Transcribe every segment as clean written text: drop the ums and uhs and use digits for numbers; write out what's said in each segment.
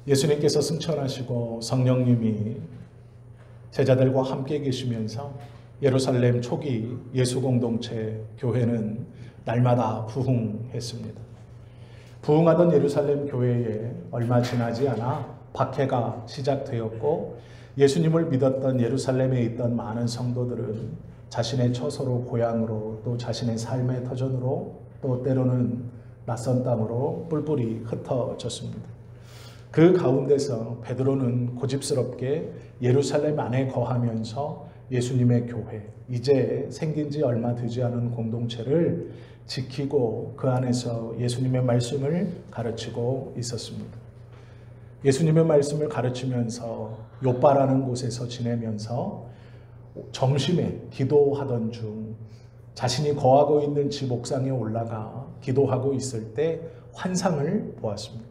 예수님께서 승천하시고 성령님이 제자들과 함께 계시면서 예루살렘 초기 예수 공동체 교회는 날마다 부흥했습니다. 부흥하던 예루살렘 교회에 얼마 지나지 않아 박해가 시작되었고, 예수님을 믿었던 예루살렘에 있던 많은 성도들은 자신의 처소로 고향으로, 또 자신의 삶의 터전으로, 또 때로는 낯선 땅으로 뿔뿔이 흩어졌습니다. 그 가운데서 베드로는 고집스럽게 예루살렘 안에 거하면서 예수님의 교회, 이제 생긴 지 얼마 되지 않은 공동체를 지키고 그 안에서 예수님의 말씀을 가르치고 있었습니다. 예수님의 말씀을 가르치면서 요빠라는 곳에서 지내면서 점심에 기도하던 중 자신이 거하고 있는 집 옥상에 올라가 기도하고 있을 때 환상을 보았습니다.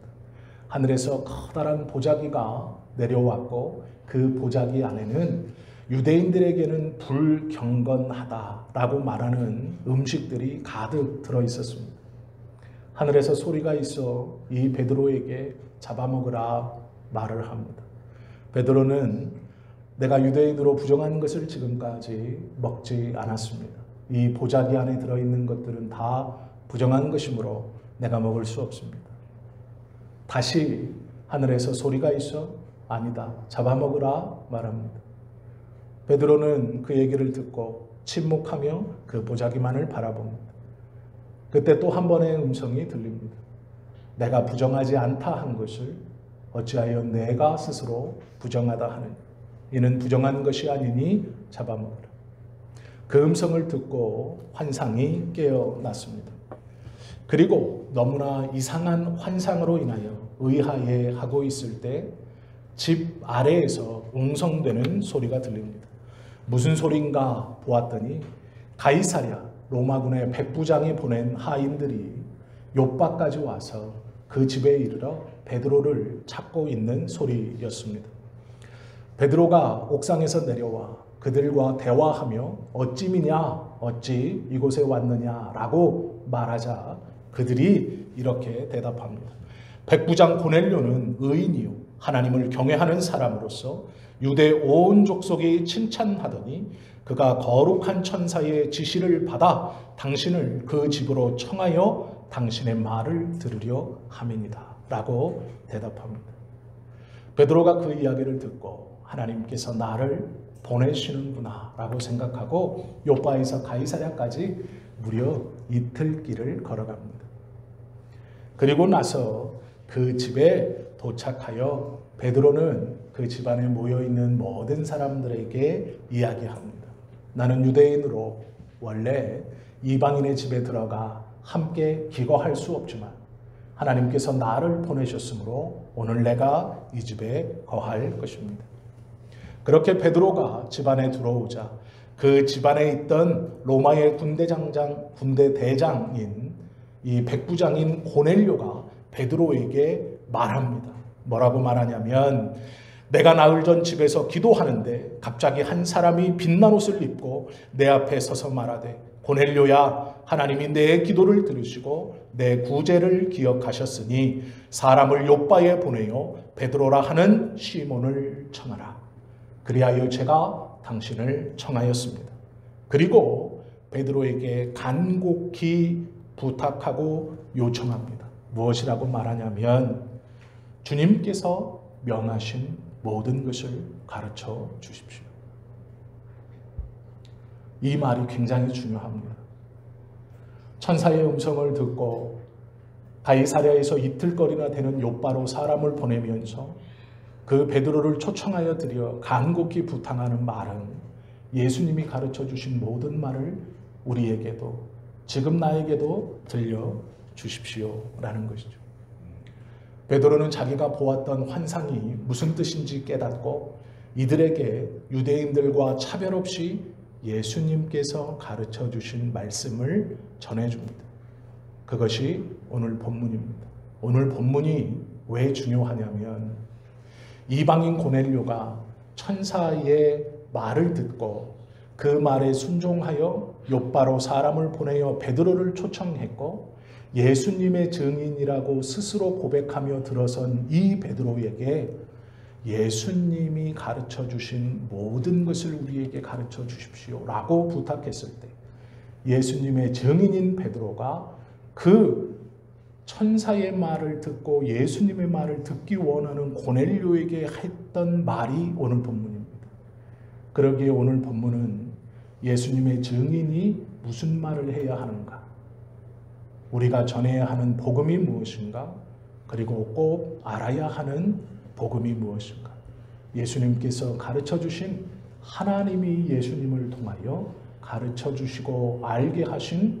하늘에서 커다란 보자기가 내려왔고, 그 보자기 안에는 유대인들에게는 불경건하다라고 말하는 음식들이 가득 들어 있었습니다. 하늘에서 소리가 있어 이 베드로에게 잡아먹으라 말을 합니다. 베드로는 내가 유대인으로 부정한 것을 지금까지 먹지 않았습니다. 이 보자기 안에 들어있는 것들은 다 부정한 것이므로 내가 먹을 수 없습니다. 다시 하늘에서 소리가 있어 아니다, 잡아먹으라 말합니다. 베드로는 그 얘기를 듣고 침묵하며 그 보자기만을 바라봅니다. 그때 또 한 번의 음성이 들립니다. 내가 부정하지 않다 한 것을 어찌하여 내가 스스로 부정하다 하느냐. 이는 부정한 것이 아니니 잡아먹으라. 그 음성을 듣고 환상이 깨어났습니다. 그리고 너무나 이상한 환상으로 인하여 의아해하고 있을 때 집 아래에서 웅성대는 소리가 들립니다. 무슨 소리인가 보았더니 가이사랴 로마군의 백부장이 보낸 하인들이 요빠까지 와서 그 집에 이르러 베드로를 찾고 있는 소리였습니다. 베드로가 옥상에서 내려와 그들과 대화하며 어찌미냐, 어찌 이곳에 왔느냐라고 말하자 그들이 이렇게 대답합니다. 백부장 고넬료는 의인이요 하나님을 경외하는 사람으로서 유대 온 족속이 칭찬하더니 그가 거룩한 천사의 지시를 받아 당신을 그 집으로 청하여 당신의 말을 들으려 함이니라 라고 대답합니다. 베드로가 그 이야기를 듣고 하나님께서 나를 보내시는구나 라고 생각하고 요빠에서 가이사랴까지 무려 이틀 길을 걸어갑니다. 그리고 나서 그 집에 도착하여 베드로는 그 집안에 모여있는 모든 사람들에게 이야기합니다. 나는 유대인으로 원래 이방인의 집에 들어가 함께 기거할 수 없지만 하나님께서 나를 보내셨으므로 오늘 내가 이 집에 거할 것입니다. 그렇게 베드로가 집안에 들어오자 그 집안에 있던 로마의 군대 대장인 이 백부장인 고넬료가 베드로에게 말합니다. 뭐라고 말하냐면 내가 나흘 전 집에서 기도하는데 갑자기 한 사람이 빛난 옷을 입고 내 앞에 서서 말하되 고넬료야, 하나님이 내 기도를 들으시고 내 구제를 기억하셨으니 사람을 요빠에 보내어 베드로라 하는 시몬을 청하라. 그리하여 제가 당신을 청하였습니다. 그리고 베드로에게 간곡히 부탁하고 요청합니다. 무엇이라고 말하냐면 주님께서 명하신 모든 것을 가르쳐 주십시오. 이 말이 굉장히 중요합니다. 천사의 음성을 듣고 가이사랴에서 이틀거리나 되는 요빠로 사람을 보내면서 그 베드로를 초청하여 드려 간곡히 부탁하는 말은 예수님이 가르쳐 주신 모든 말을 우리에게도 지금 나에게도 들려 주십시오라는 것이죠. 베드로는 자기가 보았던 환상이 무슨 뜻인지 깨닫고 이들에게 유대인들과 차별 없이 예수님께서 가르쳐 주신 말씀을 전해줍니다. 그것이 오늘 본문입니다. 오늘 본문이 왜 중요하냐면 이방인 고넬료가 천사의 말을 듣고 그 말에 순종하여 요빠로 사람을 보내어 베드로를 초청했고 예수님의 증인이라고 스스로 고백하며 들어선 이 베드로에게 예수님이 가르쳐 주신 모든 것을 우리에게 가르쳐 주십시오 라고 부탁했을 때 예수님의 증인인 베드로가 그 천사의 말을 듣고 예수님의 말을 듣기 원하는 고넬료에게 했던 말이 오늘 본문입니다. 그러기에 오늘 본문은 예수님의 증인이 무슨 말을 해야 하는가, 우리가 전해야 하는 복음이 무엇인가, 그리고 꼭 알아야 하는 복음이 무엇인가, 예수님께서 가르쳐 주신 하나님이 예수님을 통하여 가르쳐 주시고 알게 하신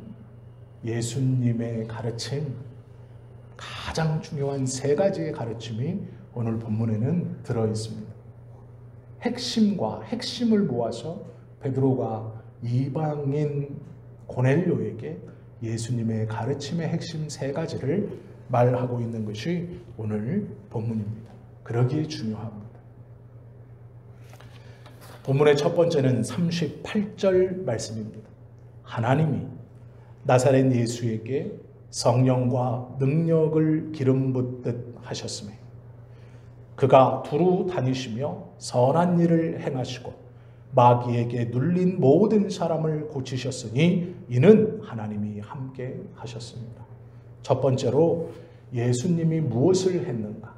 예수님의 가르침, 가장 중요한 세 가지의 가르침이 오늘 본문에는 들어 있습니다. 핵심을 모아서 베드로가 이방인 고넬료에게 예수님의 가르침의 핵심 세 가지를 말하고 있는 것이 오늘 본문입니다. 그러기에 중요합니다. 본문의 첫 번째는 38절 말씀입니다. 하나님이 나사렛 예수에게 성령과 능력을 기름 붓듯 하셨으며 그가 두루 다니시며 선한 일을 행하시고 마귀에게 눌린 모든 사람을 고치셨으니 이는 하나님이 함께 하셨습니다. 첫 번째로 예수님이 무엇을 했는가,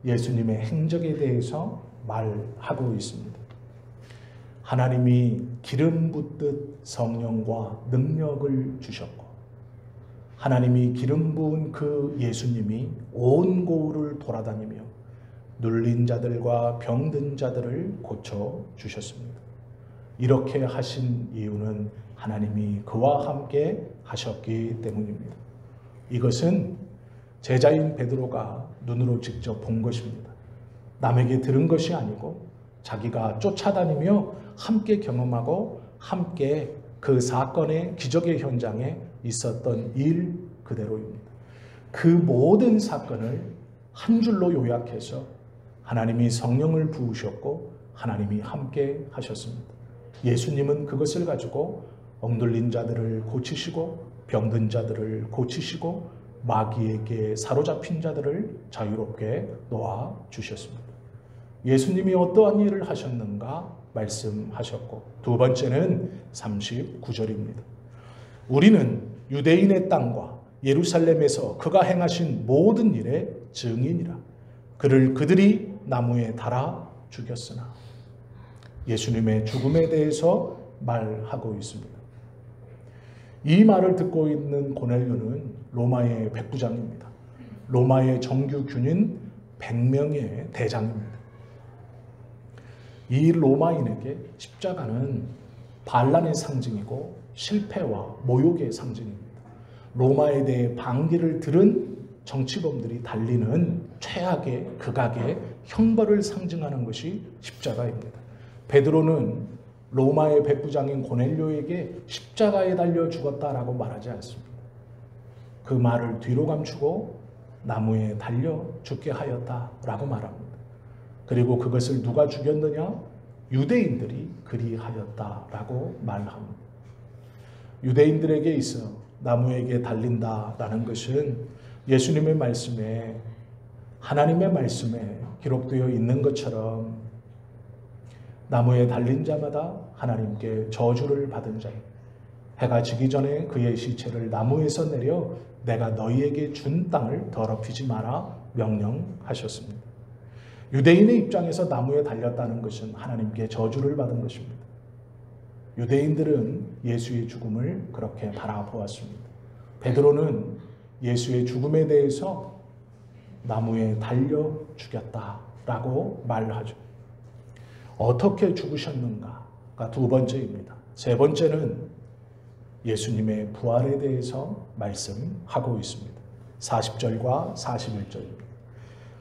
예수님의 행적에 대해서 말하고 있습니다. 하나님이 기름 붓듯 성령과 능력을 주셨고 하나님이 기름 부은 그 예수님이 온 고을을 돌아다니며 눌린 자들과 병든 자들을 고쳐 주셨습니다. 이렇게 하신 이유는 하나님이 그와 함께 하셨기 때문입니다. 이것은 제자인 베드로가 눈으로 직접 본 것입니다. 남에게 들은 것이 아니고 자기가 쫓아다니며 함께 경험하고 함께 그 사건의 기적의 현장에 있었던 일 그대로입니다. 그 모든 사건을 한 줄로 요약해서 하나님이 성령을 부으셨고 하나님이 함께 하셨습니다. 예수님은 그것을 가지고 억눌린 자들을 고치시고 병든 자들을 고치시고 마귀에게 사로잡힌 자들을 자유롭게 놓아주셨습니다. 예수님이 어떠한 일을 하셨는가 말씀하셨고, 두 번째는 39절입니다. 우리는 유대인의 땅과 예루살렘에서 그가 행하신 모든 일의 증인이라. 그를 그들이 나무에 달아 죽였으나. 예수님의 죽음에 대해서 말하고 있습니다. 이 말을 듣고 있는 고넬료는 로마의 백부장입니다. 로마의 정규 군인 100명의 대장입니다. 이 로마인에게 십자가는 반란의 상징이고 실패와 모욕의 상징입니다. 로마에 대해 반기를 들은 정치범들이 달리는 최악의 극악의 형벌을 상징하는 것이 십자가입니다. 베드로는 로마의 백부장인 고넬료에게 십자가에 달려 죽었다라고 말하지 않습니다. 그 말을 뒤로 감추고 나무에 달려 죽게 하였다라고 말합니다. 그리고 그것을 누가 죽였느냐? 유대인들이 그리하였다라고 말합니다. 유대인들에게 있어 나무에게 달린다라는 것은 예수님의 말씀에, 하나님의 말씀에 기록되어 있는 것처럼 나무에 달린 자마다 하나님께 저주를 받은 자예요. 해가 지기 전에 그의 시체를 나무에서 내려 내가 너희에게 준 땅을 더럽히지 마라 명령하셨습니다. 유대인의 입장에서 나무에 달렸다는 것은 하나님께 저주를 받은 것입니다. 유대인들은 예수의 죽음을 그렇게 바라보았습니다. 베드로는 예수의 죽음에 대해서 나무에 달려 죽였다라고 말하죠. 어떻게 죽으셨는가가 두 번째입니다. 세 번째는 예수님의 부활에 대해서 말씀하고 있습니다. 40절과 41절입니다.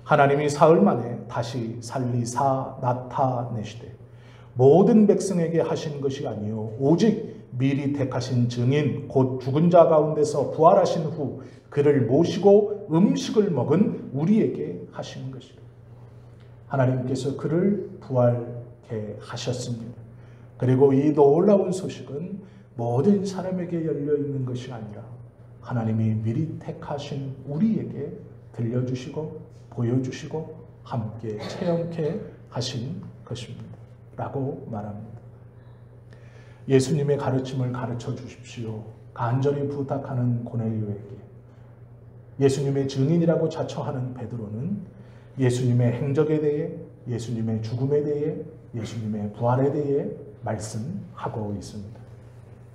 하나님이 사흘 만에 다시 살리사 나타내시되 모든 백성에게 하신 것이 아니요 오직 미리 택하신 증인 곧 죽은 자 가운데서 부활하신 후 그를 모시고 음식을 먹은 우리에게 하신 것이라. 하나님께서 그를 부활케 하셨습니다. 그리고 이 놀라운 소식은 모든 사람에게 열려 있는 것이 아니라 하나님이 미리 택하신 우리에게 들려주시고 보여주시고 함께 체험케 하신 것입니다. 라고 말합니다. 예수님의 가르침을 가르쳐 주십시오. 간절히 부탁하는 고넬료에게 예수님의 증인이라고 자처하는 베드로는 예수님의 행적에 대해, 예수님의 죽음에 대해, 예수님의 부활에 대해 말씀하고 있습니다.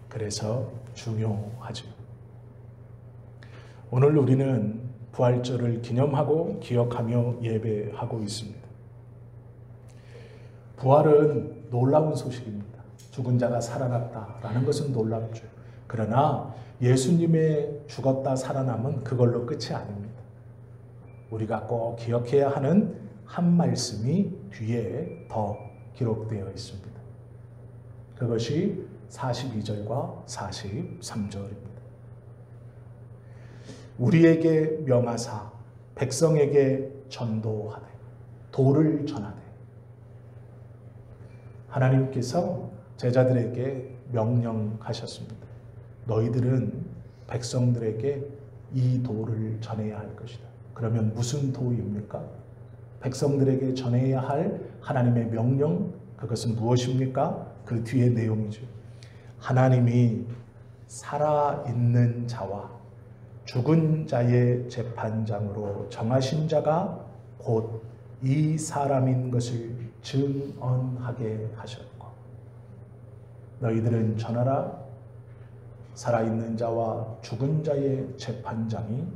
그래서 중요하죠. 오늘 우리는 부활절을 기념하고 기억하며 예배하고 있습니다. 부활은 놀라운 소식입니다. 죽은 자가 살아났다라는 것은 놀랍죠. 그러나 예수님의 죽었다 살아남은 그걸로 끝이 아닙니다. 우리가 꼭 기억해야 하는 한 말씀이 뒤에 더 기록되어 있습니다. 그것이 42절과 43절입니다. 우리에게 명하사 백성에게 전도하되 도를 전하되. 하나님께서 제자들에게 명령하셨습니다. 너희들은 백성들에게 이 도를 전해야 할 것이다. 그러면 무슨 도입니까? 백성들에게 전해야 할 하나님의 명령, 그것은 무엇입니까? 그 뒤의 내용이죠. 하나님이 살아있는 자와 죽은 자의 재판장으로 정하신 자가 곧 이 사람인 것을 증언하게 하셨고, 너희들은 전하라. 살아있는 자와 죽은 자의 재판장이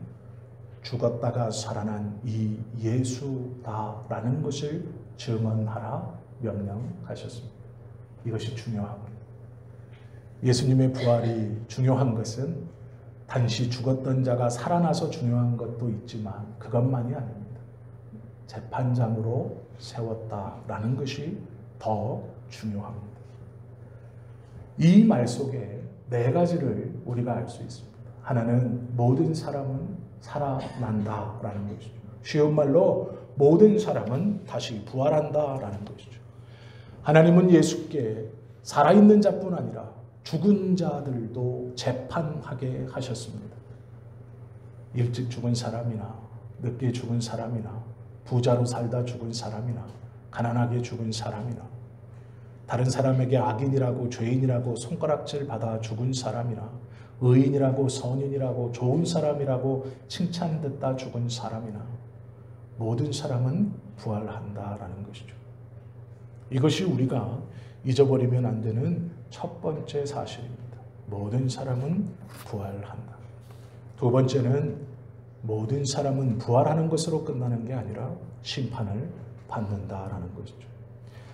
죽었다가 살아난 이 예수다라는 것을 증언하라 명령하셨습니다. 이것이 중요합니다. 예수님의 부활이 중요한 것은 단지 죽었던 자가 살아나서 중요한 것도 있지만 그것만이 아닙니다. 재판장으로 세웠다라는 것이 더 중요합니다. 이 말 속에 네 가지를 우리가 알 수 있습니다. 하나는 모든 사람은 살아난다라는 것이죠. 쉬운 말로 모든 사람은 다시 부활한다라는 것이죠. 하나님은 예수께 살아있는 자뿐 아니라 죽은 자들도 재판하게 하셨습니다. 일찍 죽은 사람이나 늦게 죽은 사람이나 부자로 살다 죽은 사람이나 가난하게 죽은 사람이나 다른 사람에게 악인이라고 죄인이라고 손가락질 받아 죽은 사람이나 의인이라고 선인이라고 좋은 사람이라고 칭찬듣다 죽은 사람이나 모든 사람은 부활한다라는 것이죠. 이것이 우리가 잊어버리면 안 되는 첫 번째 사실입니다. 모든 사람은 부활한다. 두 번째는 모든 사람은 부활하는 것으로 끝나는 게 아니라 심판을 받는다라는 것이죠.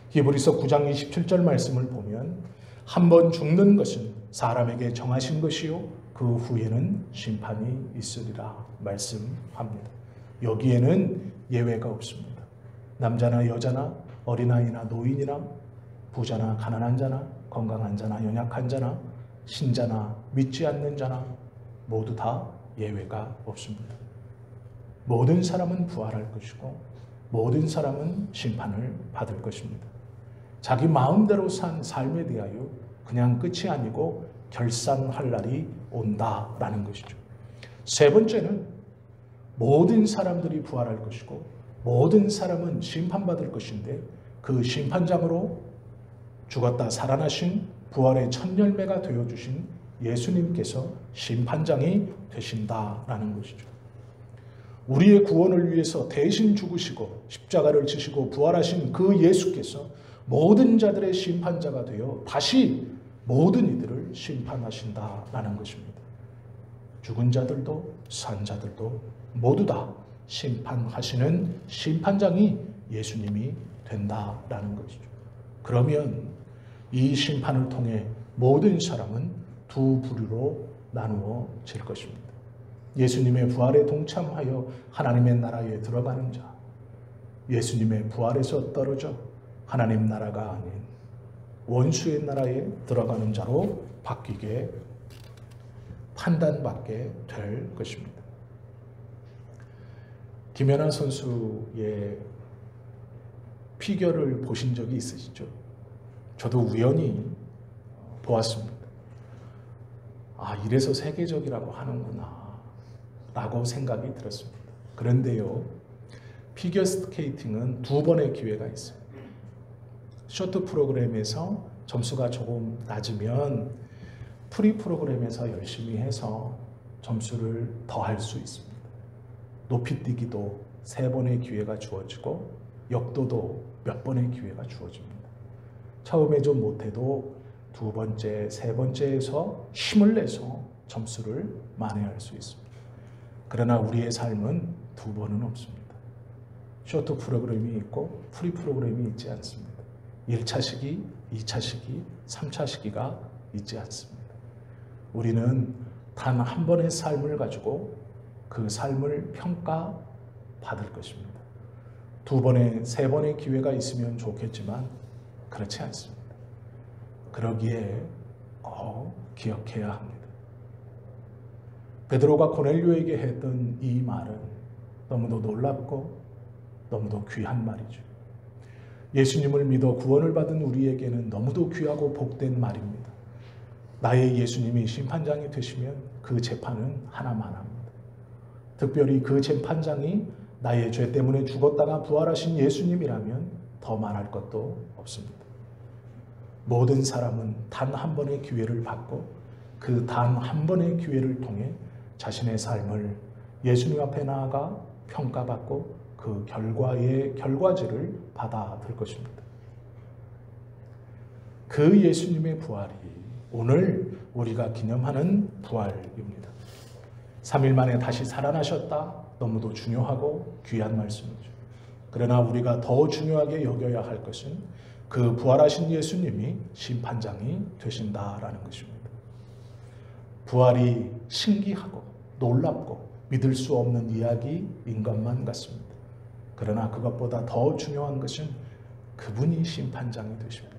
히브리서 9장 27절 말씀을 보면 한 번 죽는 것은 사람에게 정하신 것이요 그 후에는 심판이 있으리라 말씀합니다. 여기에는 예외가 없습니다. 남자나 여자나 어린아이나 노인이나 부자나 가난한 자나 건강한 자나 연약한 자나 신자나 믿지 않는 자나 모두 다 예외가 없습니다. 모든 사람은 부활할 것이고 모든 사람은 심판을 받을 것입니다. 자기 마음대로 산 삶에 대하여 그냥 끝이 아니고 결산할 날이 온다라는 것이죠. 세 번째는 모든 사람들이 부활할 것이고 모든 사람은 심판받을 것인데 그 심판장으로 죽었다 살아나신 부활의 첫 열매가 되어주신 예수님께서 심판장이 되신다라는 것이죠. 우리의 구원을 위해서 대신 죽으시고 십자가를 지시고 부활하신 그 예수께서 모든 자들의 심판자가 되어 다시 모든 이들을 심판하신다라는 것입니다. 죽은 자들도 산 자들도 모두 다 심판하시는 심판장이 예수님이 된다라는 것이죠. 그러면 이 심판을 통해 모든 사람은 두 부류로 나누어질 것입니다. 예수님의 부활에 동참하여 하나님의 나라에 들어가는 자, 예수님의 부활에서 떨어져 하나님 나라가 아닌 원수의 나라에 들어가는 자로 바뀌게 판단받게 될 것입니다. 김연아 선수의 피겨를 보신 적이 있으시죠? 저도 우연히 보았습니다. 이래서 세계적이라고 하는구나 라고 생각이 들었습니다. 그런데요, 피겨스케이팅은 2번의 기회가 있어요. 쇼트 프로그램에서 점수가 조금 낮으면 프리 프로그램에서 열심히 해서 점수를 더 할 수 있습니다. 높이뛰기도 3번의 기회가 주어지고 역도도 몇 번의 기회가 주어집니다. 처음에 좀 못해도 2번째, 3번째에서 힘을 내서 점수를 만회할 수 있습니다. 그러나 우리의 삶은 2번은 없습니다. 쇼트 프로그램이 있고 프리 프로그램이 있지 않습니다. 1차 시기, 2차 시기, 3차 시기가 있지 않습니다. 우리는 단 한 번의 삶을 가지고 그 삶을 평가받을 것입니다. 2번의, 3번의 기회가 있으면 좋겠지만 그렇지 않습니다. 그러기에 꼭 기억해야 합니다. 베드로가 고넬료에게 했던 이 말은 너무도 놀랍고 너무도 귀한 말이죠. 예수님을 믿어 구원을 받은 우리에게는 너무도 귀하고 복된 말입니다. 나의 예수님이 심판장이 되시면 그 재판은 하나만 합니다. 특별히 그 재판장이 나의 죄 때문에 죽었다가 부활하신 예수님이라면 더 말할 것도 없습니다. 모든 사람은 단 한 번의 기회를 받고 그 단 한 번의 기회를 통해 자신의 삶을 예수님 앞에 나아가 평가받고 그 결과의 결과지를 받아들 것입니다. 그 예수님의 부활이 오늘 우리가 기념하는 부활입니다. 3일 만에 다시 살아나셨다. 너무도 중요하고 귀한 말씀이죠. 그러나 우리가 더 중요하게 여겨야 할 것은 그 부활하신 예수님이 심판장이 되신다라는 것입니다. 부활이 신기하고 놀랍고 믿을 수 없는 이야기인 것만 같습니다. 그러나 그것보다 더 중요한 것은 그분이 심판장이 되십니다.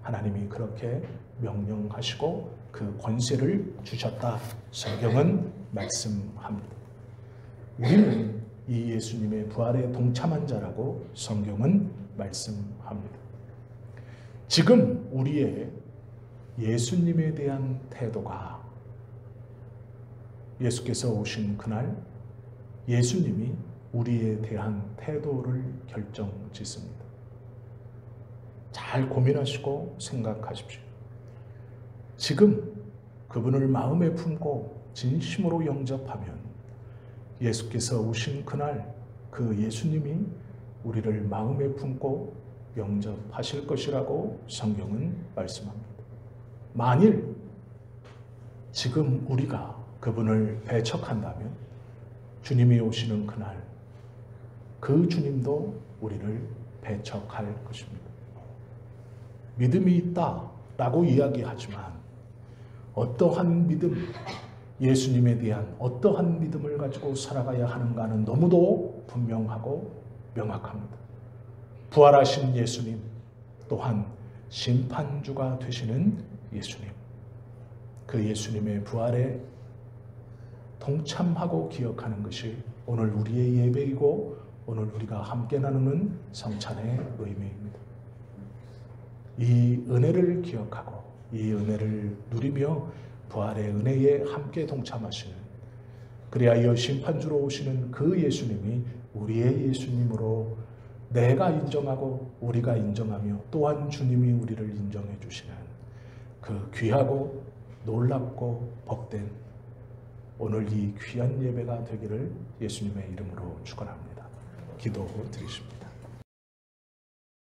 하나님이 그렇게 명령하시고 그 권세를 주셨다. 성경은 말씀합니다. 우리는 이 예수님의 부활에 동참한 자라고 성경은 말씀합니다. 지금 우리의 예수님에 대한 태도가 예수께서 오신 그날 예수님이 우리에 대한 태도를 결정짓습니다. 잘 고민하시고 생각하십시오. 지금 그분을 마음에 품고 진심으로 영접하면 예수께서 오신 그날 그 예수님이 우리를 마음에 품고 영접하실 것이라고 성경은 말씀합니다. 만일 지금 우리가 그분을 배척한다면 주님이 오시는 그날 그 주님도 우리를 배척할 것입니다. 믿음이 있다라고 이야기하지만 어떠한 믿음, 예수님에 대한 어떠한 믿음을 가지고 살아가야 하는가는 너무도 분명하고 명확합니다. 부활하신 예수님, 또한 심판주가 되시는 예수님, 그 예수님의 부활에 동참하고 기억하는 것이 오늘 우리의 예배이고 오늘 우리가 함께 나누는 성찬의 의미입니다. 이 은혜를 기억하고 이 은혜를 누리며 부활의 은혜에 함께 동참하시는, 그리하여 심판주로 오시는 그 예수님이 우리의 예수님으로 내가 인정하고 우리가 인정하며 또한 주님이 우리를 인정해 주시는 그 귀하고 놀랍고 복된 오늘 이 귀한 예배가 되기를 예수님의 이름으로 축원합니다. 기도드리십니다.